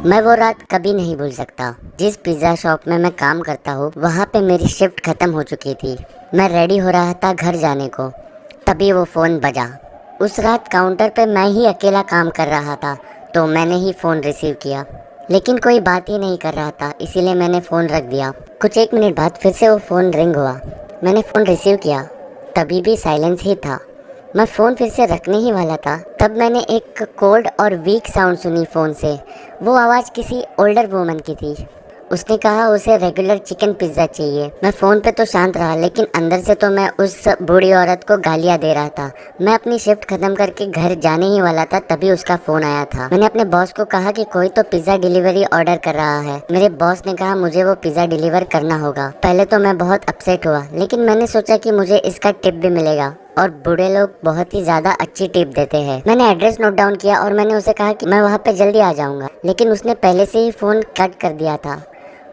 मैं वो रात कभी नहीं भूल सकता। जिस पिज़्ज़ा शॉप में मैं काम करता हूँ वहाँ पे मेरी शिफ्ट ख़त्म हो चुकी थी। मैं रेडी हो रहा था घर जाने को, तभी वो फ़ोन बजा। उस रात काउंटर पे मैं ही अकेला काम कर रहा था, तो मैंने ही फ़ोन रिसीव किया। लेकिन कोई बात ही नहीं कर रहा था, इसीलिए मैंने फ़ोन रख दिया। कुछ 1 मिनट बाद फिर से वो फ़ोन रिंग हुआ। मैंने फ़ोन रिसीव किया, तभी भी साइलेंस ही था। मैं फ़ोन फिर से रखने ही वाला था, तब मैंने एक कोल्ड और वीक साउंड सुनी फ़ोन से। वो आवाज़ किसी ओल्डर वूमन की थी। उसने कहा उसे रेगुलर चिकन पिज़्ज़ा चाहिए। मैं फ़ोन पे तो शांत रहा, लेकिन अंदर से तो मैं उस बूढ़ी औरत को गालियाँ दे रहा था। मैं अपनी शिफ्ट ख़त्म करके घर जाने ही वाला था, तभी उसका फ़ोन आया था। मैंने अपने बॉस को कहा कि कोई तो पिज़्ज़ा डिलीवरी ऑर्डर कर रहा है। मेरे बॉस ने कहा मुझे वो पिज़्ज़ा डिलीवर करना होगा। पहले तो मैं बहुत अपसेट हुआ, लेकिन मैंने सोचा कि मुझे इसका टिप भी मिलेगा, और बूढ़े लोग बहुत ही ज़्यादा अच्छी टिप देते हैं। मैंने एड्रेस नोट डाउन किया और मैंने उसे कहा कि मैं वहाँ पे जल्दी आ जाऊँगा, लेकिन उसने पहले से ही फ़ोन कट कर दिया था।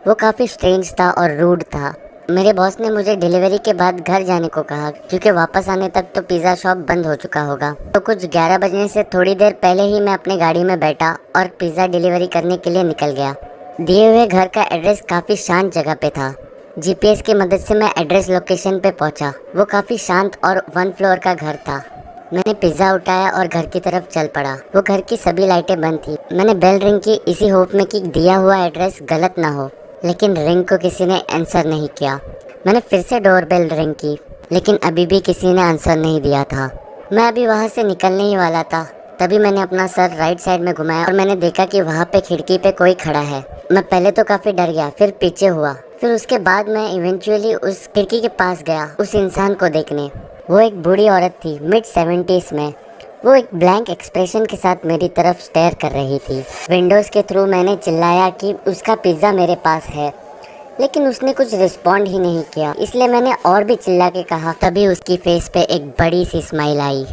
वो काफ़ी स्ट्रेंज था और रूड था। मेरे बॉस ने मुझे डिलीवरी के बाद घर जाने को कहा, क्योंकि वापस आने तक तो पिज़्ज़ा शॉप बंद हो चुका होगा। तो कुछ 11 बजने से थोड़ी देर पहले ही मैं अपनी गाड़ी में बैठा और पिज़्ज़ा डिलीवरी करने के लिए निकल गया। दिए हुए घर का एड्रेस काफ़ी शांत जगह पे था। जीपीएस की मदद से मैं एड्रेस लोकेशन पे पहुंचा। वो काफ़ी शांत और 1 फ्लोर का घर था। मैंने पिज़्ज़ा उठाया और घर की तरफ चल पड़ा। वो घर की सभी लाइटें बंद थी। मैंने बेल रिंग की, इसी होप में कि दिया हुआ एड्रेस गलत ना हो, लेकिन रिंग को किसी ने आंसर नहीं किया। मैंने फिर से डोरबेल रिंग की, लेकिन अभी भी किसी ने आंसर नहीं दिया था। मैं अभी वहाँ से निकलने ही वाला था, तभी मैंने अपना सर राइट साइड में घुमाया और मैंने देखा कि वहाँ पे खिड़की पे कोई खड़ा है। मैं पहले तो काफ़ी डर गया, फिर पीछे हुआ, फिर उसके बाद मैं इवेंचुअली उस खिड़की के पास गया उस इंसान को देखने। वो एक बूढ़ी औरत थी, मिड 70s में। वो एक ब्लैंक एक्सप्रेशन के साथ मेरी तरफ स्टेयर कर रही थी। विंडोज़ के थ्रू मैंने चिल्लाया कि उसका पिज़्ज़ा मेरे पास है, लेकिन उसने कुछ रिस्पॉन्ड ही नहीं किया। इसलिए मैंने और भी चिल्ला के कहा। तभी उसकी फेस पे एक बड़ी सी स्माइल आई।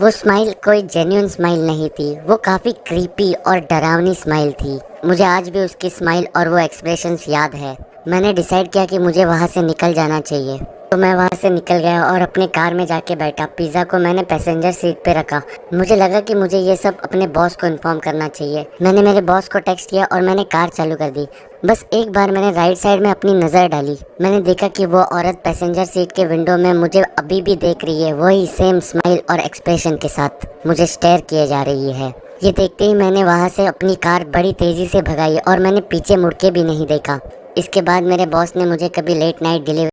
वो स्माइल कोई जेन्युइन स्माइल नहीं थी, वो काफ़ी क्रीपी और डरावनी स्माइल थी। मुझे आज भी उसकी स्माइल और वो एक्सप्रेशंस याद है। मैंने डिसाइड किया कि मुझे वहाँ से निकल जाना चाहिए, तो मैं वहाँ से निकल गया और अपने कार में जाके बैठा। पिज़्ज़ा को मैंने पैसेंजर सीट पे रखा। मुझे लगा कि मुझे ये सब अपने बॉस को इन्फॉर्म करना चाहिए। मैंने मेरे बॉस को टेक्स्ट किया और मैंने कार चालू कर दी। बस एक बार मैंने राइट साइड में अपनी नज़र डाली। मैंने देखा कि वो औरत पैसेंजर सीट के विंडो में मुझे अभी भी देख रही है, वही सेम स्माइल और एक्सप्रेशन के साथ मुझे स्टेयर किए जा रही है। ये देखते ही मैंने वहाँ से अपनी कार बड़ी तेज़ी से भगाई और मैंने पीछे मुड़ के भी नहीं देखा। इसके बाद मेरे बॉस ने मुझे कभी लेट नाइट डिलीवरी